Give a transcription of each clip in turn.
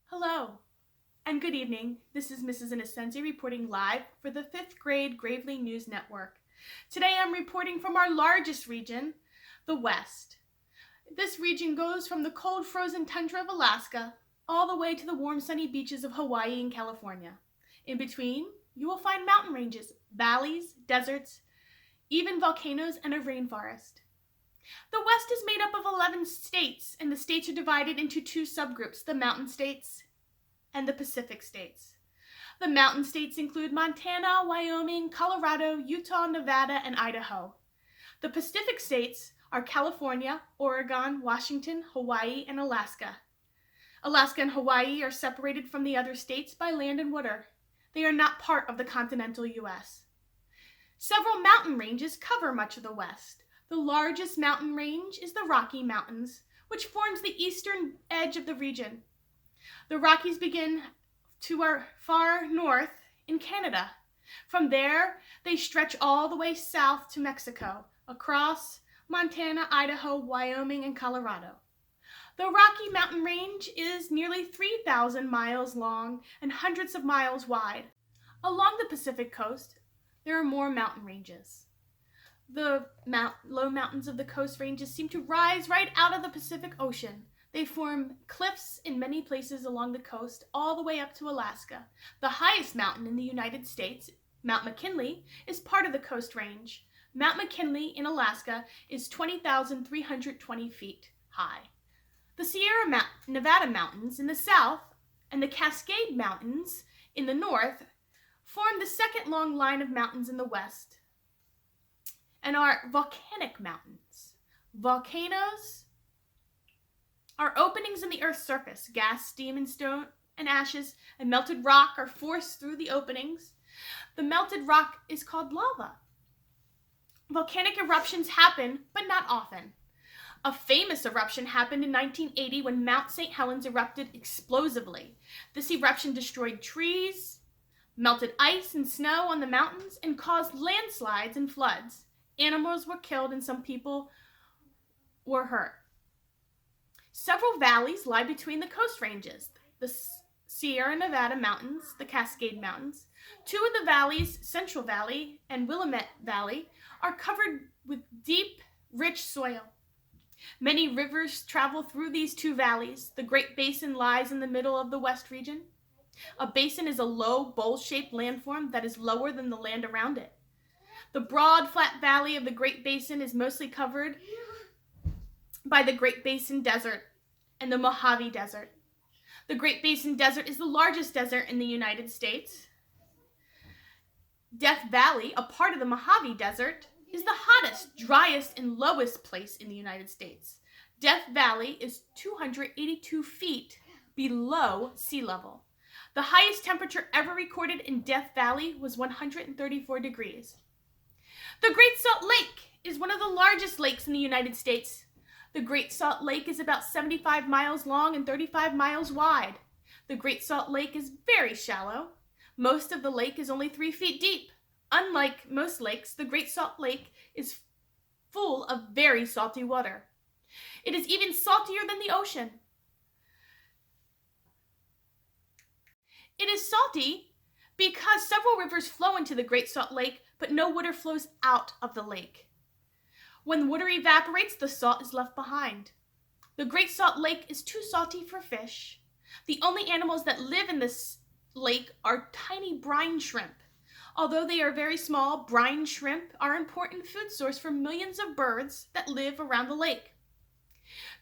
Hello, and good evening. This is Mrs. Innocenzi reporting live for the 5th grade Gravely News Network. Today I'm reporting from our largest region, the West. This region goes from the cold frozen tundra of Alaska all the way to the warm sunny beaches of Hawaii and California. In between, you will find mountain ranges, valleys, deserts, even volcanoes, and a rainforest. The West is made up of 11 states, and the states are divided into two subgroups, the mountain states and the Pacific states. The mountain states include Montana, Wyoming, Colorado, Utah, Nevada, and Idaho. The Pacific states are California, Oregon, Washington, Hawaii, and Alaska. Alaska and Hawaii are separated from the other states by land and water. They are not part of the continental U.S. Several mountain ranges cover much of the West. The largest mountain range is the Rocky Mountains, which forms the eastern edge of the region. The Rockies begin to our far north in Canada. From there, they stretch all the way south to Mexico, across Montana, Idaho, Wyoming, and Colorado. The Rocky Mountain Range is nearly 3,000 miles long and hundreds of miles wide. Along the Pacific coast, there are more mountain ranges. The low mountains of the coast ranges seem to rise right out of the Pacific Ocean. They form cliffs in many places along the coast, all the way up to Alaska. The highest mountain in the United States, Mount McKinley, is part of the Coast Range. Mount McKinley in Alaska is 20,320 feet high. The Sierra Nevada Mountains in the south and the Cascade Mountains in the north form the second long line of mountains in the west and are volcanic mountains. Volcanoes are openings in the Earth's surface. Gas, steam, and stone and ashes and melted rock are forced through the openings. The melted rock is called lava. Volcanic eruptions happen, but not often. A famous eruption happened in 1980 when Mount St. Helens erupted explosively. This eruption destroyed trees, melted ice and snow on the mountains, and caused landslides and floods. Animals were killed and some people were hurt. Several valleys lie between the coast ranges, the Sierra Nevada Mountains, the Cascade Mountains. Two of the valleys, Central Valley and Willamette Valley, are covered with deep, rich soil. Many rivers travel through these two valleys. The Great Basin lies in the middle of the West region. A basin is a low, bowl-shaped landform that is lower than the land around it. The broad, flat valley of the Great Basin is mostly covered by the Great Basin Desert and the Mojave Desert. The Great Basin Desert is the largest desert in the United States. Death Valley, a part of the Mojave Desert, is the hottest, driest, and lowest place in the United States. Death Valley is 282 feet below sea level. The highest temperature ever recorded in Death Valley was 134 degrees. The Great Salt Lake is one of the largest lakes in the United States. The Great Salt Lake is about 75 miles long and 35 miles wide. The Great Salt Lake is very shallow. Most of the lake is only 3 feet deep. Unlike most lakes, the Great Salt Lake is full of very salty water. It is even saltier than the ocean. It is salty because several rivers flow into the Great Salt Lake, but no water flows out of the lake. When water evaporates, the salt is left behind. The Great Salt Lake is too salty for fish. The only animals that live in this lake are tiny brine shrimp. Although they are very small, brine shrimp are an important food source for millions of birds that live around the lake.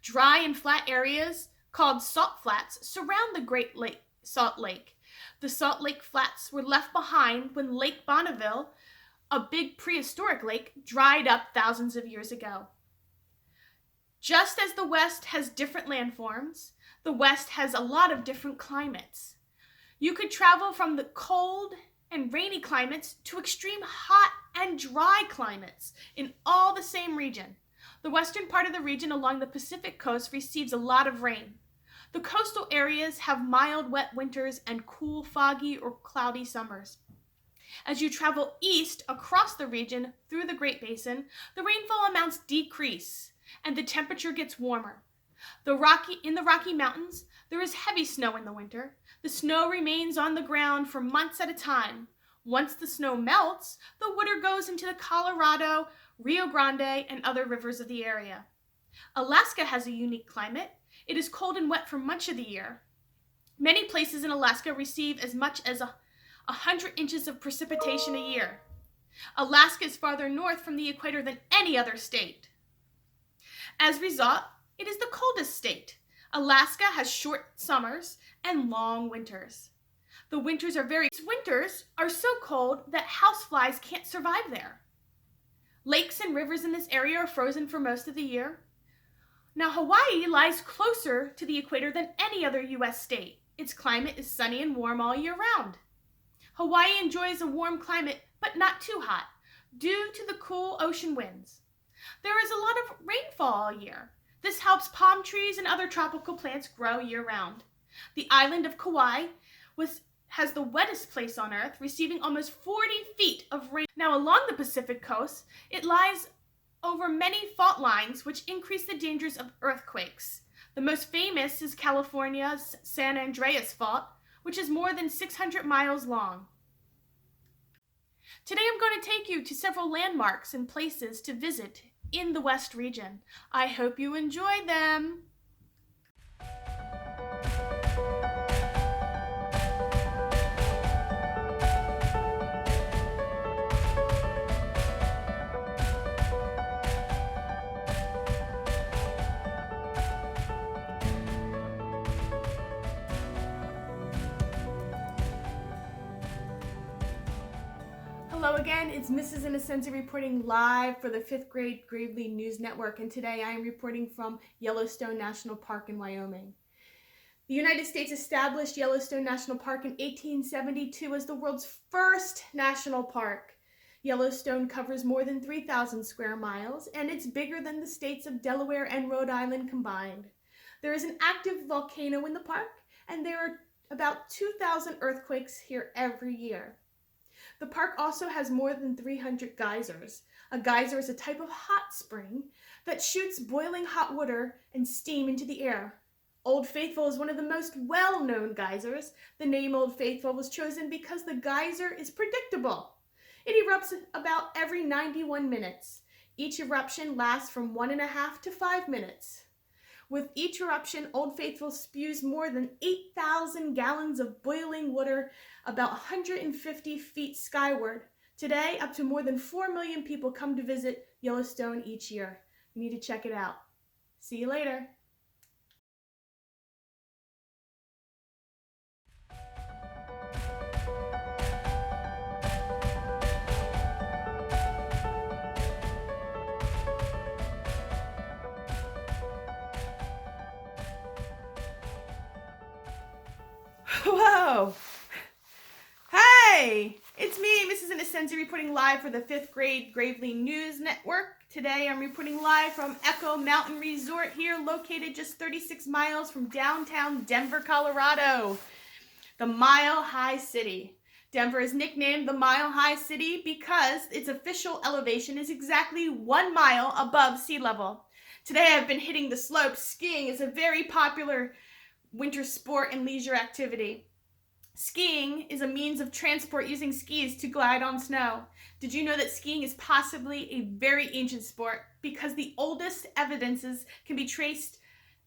Dry and flat areas called salt flats surround the Salt Lake. The Salt Lake Flats were left behind when Lake Bonneville, a big prehistoric lake, dried up thousands of years ago. Just as the West has different landforms, the West has a lot of different climates. You could travel from the cold and rainy climates to extreme hot and dry climates in all the same region. The western part of the region along the Pacific coast receives a lot of rain. The coastal areas have mild, wet winters and cool, foggy, or cloudy summers. As you travel east across the region through the Great Basin, the rainfall amounts decrease and the temperature gets warmer. In the Rocky Mountains, there is heavy snow in the winter. The snow remains on the ground for months at a time. Once the snow melts, the water goes into the Colorado, Rio Grande, and other rivers of the area. Alaska has a unique climate. It is cold and wet for much of the year. Many places in Alaska receive as much as 100 inches of precipitation a year. Alaska is farther north from the equator than any other state. As a result, it is the coldest state. Alaska has short summers and long winters. The winters are so cold that houseflies can't survive there. Lakes and rivers in this area are frozen for most of the year. Now, Hawaii lies closer to the equator than any other U.S. state. Its climate is sunny and warm all year round. Hawaii enjoys a warm climate, but not too hot, due to the cool ocean winds. There is a lot of rainfall all year. This helps palm trees and other tropical plants grow year-round. The island of Kauai has the wettest place on Earth, receiving almost 40 feet of rain. Now, along the Pacific coast, it lies over many fault lines, which increase the dangers of earthquakes. The most famous is California's San Andreas Fault, which is more than 600 miles long. Today I'm going to take you to several landmarks and places to visit in the West region. I hope you enjoy them. Hello again, it's Mrs. Innocenza reporting live for the 5th grade Gravely News Network, and today I am reporting from Yellowstone National Park in Wyoming. The United States established Yellowstone National Park in 1872 as the world's first national park. Yellowstone covers more than 3,000 square miles, and it's bigger than the states of Delaware and Rhode Island combined. There is an active volcano in the park, and there are about 2,000 earthquakes here every year. The park also has more than 300 geysers. A geyser is a type of hot spring that shoots boiling hot water and steam into the air. Old Faithful is one of the most well-known geysers. The name Old Faithful was chosen because the geyser is predictable. It erupts about every 91 minutes. Each eruption lasts from 1.5 to 5 minutes. With each eruption, Old Faithful spews more than 8,000 gallons of boiling water about 150 feet skyward. Today, up to more than 4 million people come to visit Yellowstone each year. You need to check it out. See you later. Whoa! Hey! It's me, Mrs. Innocenza, reporting live for the 5th grade Gravely News Network. Today I'm reporting live from Echo Mountain Resort here, located just 36 miles from downtown Denver, Colorado, the Mile High City. Denver is nicknamed the Mile High City because its official elevation is exactly 1 mile above sea level. Today I've been hitting the slopes. Skiing is a very popular winter sport and leisure activity. Skiing is a means of transport using skis to glide on snow. Did you know that skiing is possibly a very ancient sport because the oldest evidences can be traced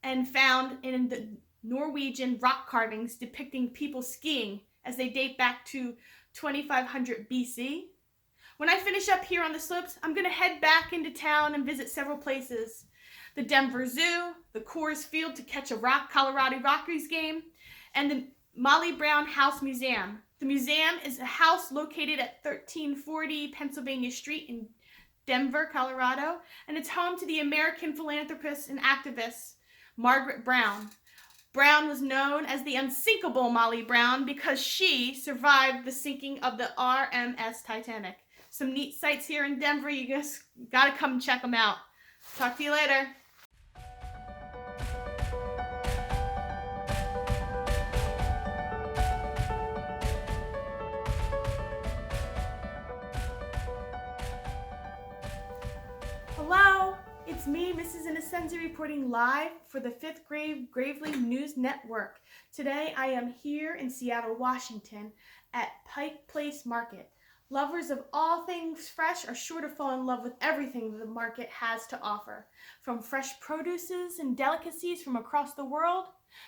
and found in the Norwegian rock carvings depicting people skiing as they date back to 2500 BC? When I finish up here on the slopes, I'm going to head back into town and visit several places. The Denver Zoo, the Coors Field to catch a Colorado Rockies game, and the Molly Brown House Museum. The museum is a house located at 1340 Pennsylvania Street in Denver, Colorado, and it's home to the American philanthropist and activist Margaret Brown. Brown was known as the unsinkable Molly Brown because she survived the sinking of the RMS Titanic. Some neat sights here in Denver. You just gotta come and check them out. Talk to you later. Hello, it's it's me, Mrs. Innocenzi, reporting live for the 5th grade Gravely News Network. Today I am here in Seattle, Washington at Pike Place Market. Lovers of all things fresh are sure to fall in love with everything the market has to offer. From fresh produces and delicacies from across the world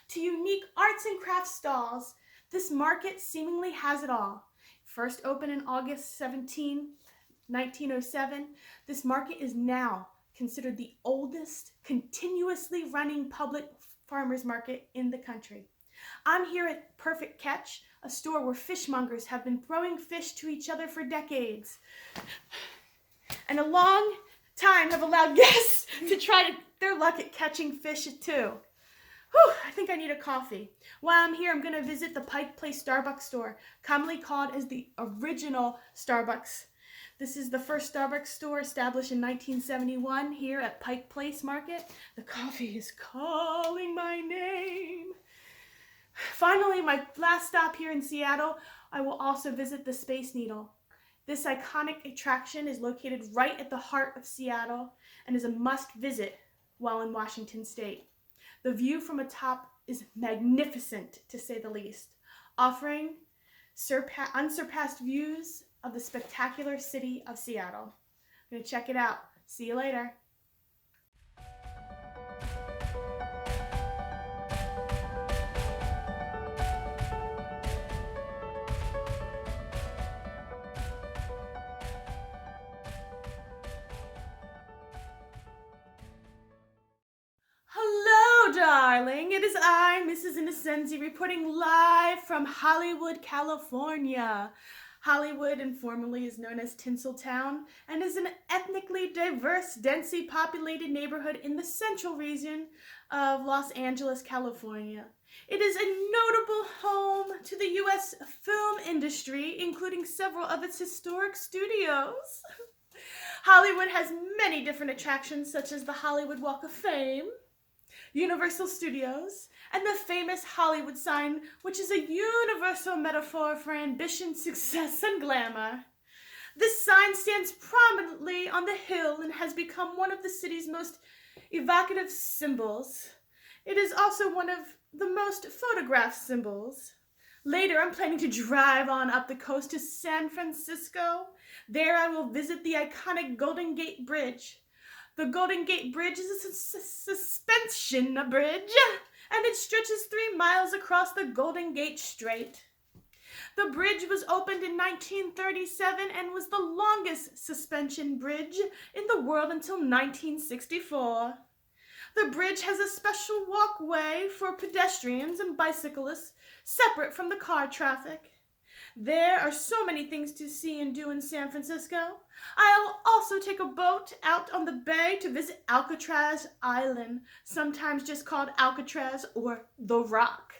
to unique arts and crafts stalls, this market seemingly has it all. First opened in August 1907, this market is now considered the oldest continuously running public farmers market in the country. I'm here at Perfect Catch, a store where fishmongers have been throwing fish to each other for decades, and a long time have allowed guests to try their luck at catching fish too. Whew, I think I need a coffee. While I'm here, I'm going to visit the Pike Place Starbucks store, commonly called as the original Starbucks. This is the first Starbucks store established in 1971 here at Pike Place Market. The coffee is calling my name. Finally, my last stop here in Seattle, I will also visit the Space Needle. This iconic attraction is located right at the heart of Seattle and is a must visit while in Washington State. The view from atop is magnificent, to say the least, offering unsurpassed views of the spectacular city of Seattle. I'm going to check it out. See you later. Hello, darling. It is I, Mrs. Innocenzi, reporting live from Hollywood, California. Hollywood, informally, is known as Tinseltown and is an ethnically diverse, densely populated neighborhood in the central region of Los Angeles, California. It is a notable home to the U.S. film industry, including several of its historic studios. Hollywood has many different attractions, such as the Hollywood Walk of Fame, Universal Studios, and the famous Hollywood sign, which is a universal metaphor for ambition, success, and glamour. This sign stands prominently on the hill and has become one of the city's most evocative symbols. It is also one of the most photographed symbols. Later, I'm planning to drive on up the coast to San Francisco. There I will visit the iconic Golden Gate Bridge. The Golden Gate Bridge is a suspension bridge, and it stretches 3 miles across the Golden Gate Strait. The bridge was opened in 1937 and was the longest suspension bridge in the world until 1964. The bridge has a special walkway for pedestrians and bicyclists, separate from the car traffic. There are so many things to see and do in San Francisco. I'll also take a boat out on the bay to visit Alcatraz Island, sometimes just called Alcatraz or The Rock.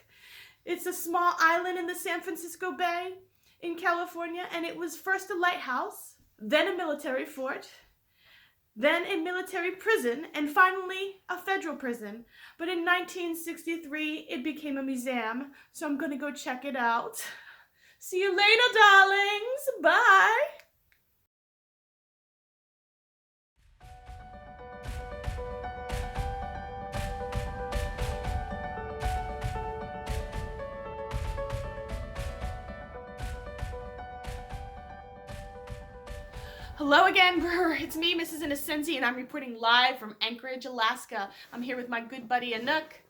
It's a small island in the San Francisco Bay in California, and it was first a lighthouse, then a military fort, then a military prison, and finally a federal prison. But in 1963, it became a museum, so I'm going to go check it out. See you later, darlings. Bye. Hello again, it's me, Mrs. Innocenzi, and I'm reporting live from Anchorage, Alaska. I'm here with my good buddy Anouk.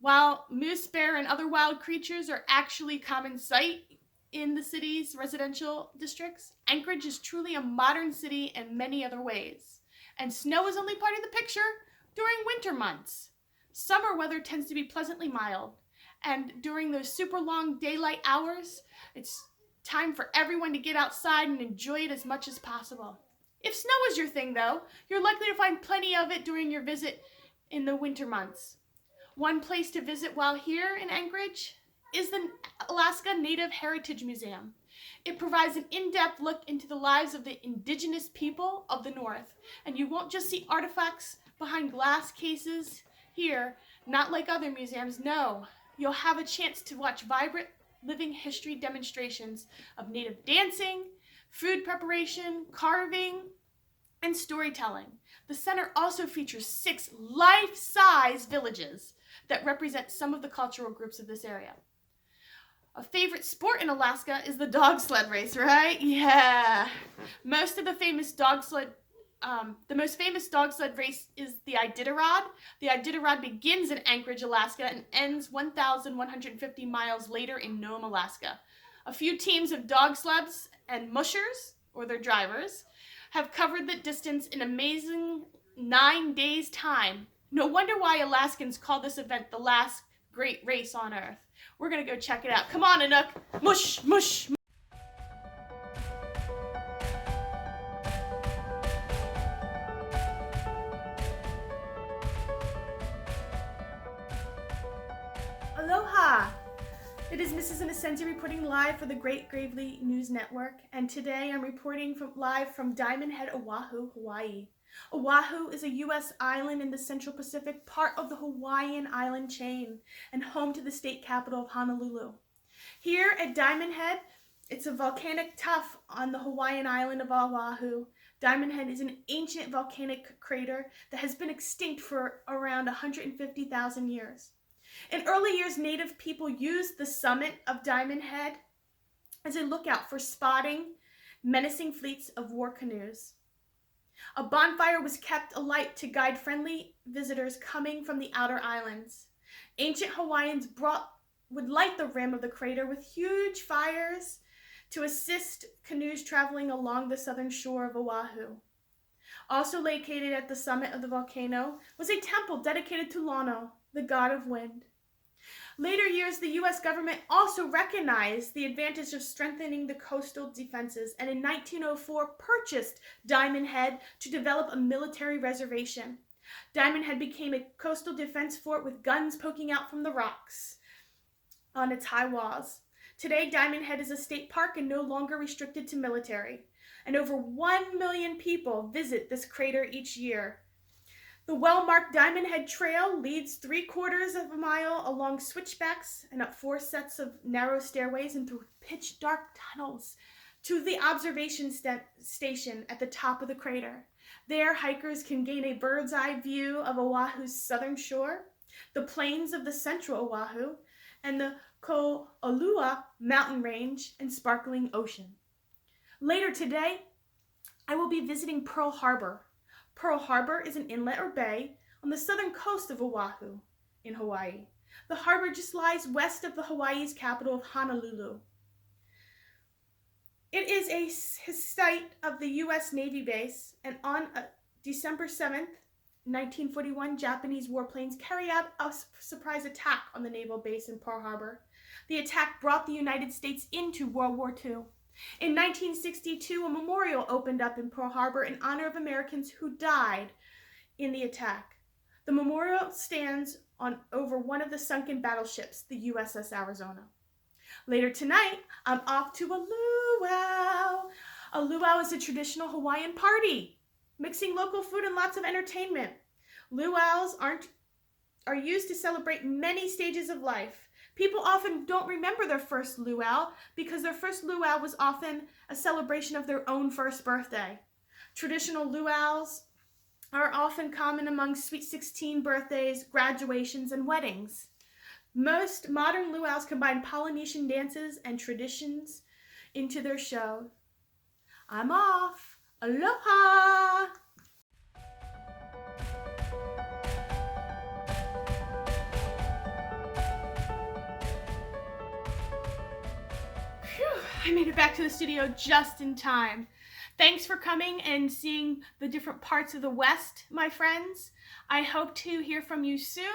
While moose, bear, and other wild creatures are actually common sight in the city's residential districts, Anchorage is truly a modern city in many other ways. And snow is only part of the picture during winter months. Summer weather tends to be pleasantly mild, and during those super long daylight hours, it's time for everyone to get outside and enjoy it as much as possible. If snow is your thing, though, you're likely to find plenty of it during your visit in the winter months. One place to visit while here in Anchorage is the Alaska Native Heritage Museum. It provides an in-depth look into the lives of the indigenous people of the North, and you won't just see artifacts behind glass cases here, not like other museums. No, you'll have a chance to watch vibrant living history demonstrations of Native dancing, food preparation, carving, and storytelling. The center also features 6 life-size villages that represent some of the cultural groups of this area. A favorite sport in Alaska is the dog sled race, right? Yeah. The most famous dog sled race is the Iditarod. The Iditarod begins in Anchorage, Alaska, and ends 1,150 miles later in Nome, Alaska. A few teams of dog sleds and mushers, or their drivers, have covered the distance in amazing 9 days' time. No wonder why Alaskans call this event the last great race on Earth. We're gonna go check it out. Come on, Anouk. Mush, mush. Aloha. It is Mrs. Innocenzi reporting live for the Great Gravely News Network, and today I'm reporting live from Diamond Head, Oahu, Hawaii. Oahu is a U.S. island in the Central Pacific, part of the Hawaiian island chain, and home to the state capital of Honolulu. Here at Diamond Head, it's a volcanic tuff on the Hawaiian island of Oahu. Diamond Head is an ancient volcanic crater that has been extinct for around 150,000 years. In early years, native people used the summit of Diamond Head as a lookout for spotting menacing fleets of war canoes. A bonfire was kept alight to guide friendly visitors coming from the outer islands. Ancient Hawaiians would light the rim of the crater with huge fires to assist canoes traveling along the southern shore of Oahu. Also located at the summit of the volcano was a temple dedicated to Lono, the god of wind. Later years, the U.S. government also recognized the advantage of strengthening the coastal defenses, and in 1904 purchased Diamond Head to develop a military reservation. Diamond Head became a coastal defense fort with guns poking out from the rocks on its high walls. Today, Diamond Head is a state park and no longer restricted to military, and over 1 million people visit this crater each year. The well-marked Diamond Head Trail leads 3/4 of a mile along switchbacks and up 4 sets of narrow stairways and through pitch-dark tunnels to the observation station at the top of the crater. There, hikers can gain a bird's-eye view of Oahu's southern shore, the plains of the central Oahu, and the Ko'olua mountain range and sparkling ocean. Later today, I will be visiting Pearl Harbor. Pearl Harbor is an inlet or bay on the southern coast of Oahu in Hawaii. The harbor just lies west of Hawaii's capital of Honolulu. It is a site of the U.S. Navy base, and on December 7th, 1941, Japanese warplanes carried out a surprise attack on the naval base in Pearl Harbor. The attack brought the United States into World War II. In 1962, a memorial opened up in Pearl Harbor in honor of Americans who died in the attack. The memorial stands over one of the sunken battleships, the USS Arizona. Later tonight, I'm off to a luau. A luau is a traditional Hawaiian party, mixing local food and lots of entertainment. Luau's are used to celebrate many stages of life. People often don't remember their first luau because their first luau was often a celebration of their own first birthday. Traditional luau's are often common among Sweet 16 birthdays, graduations, and weddings. Most modern luau's combine Polynesian dances and traditions into their show. I'm off. Aloha! I made it back to the studio just in time. Thanks for coming and seeing the different parts of the West, my friends. I hope to hear from you soon.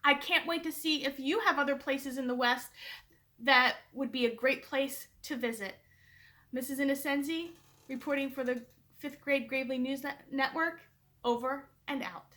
I can't wait to see if you have other places in the West that would be a great place to visit. Mrs. Innocenzi, reporting for the 5th Grade Gravely News Network, over and out.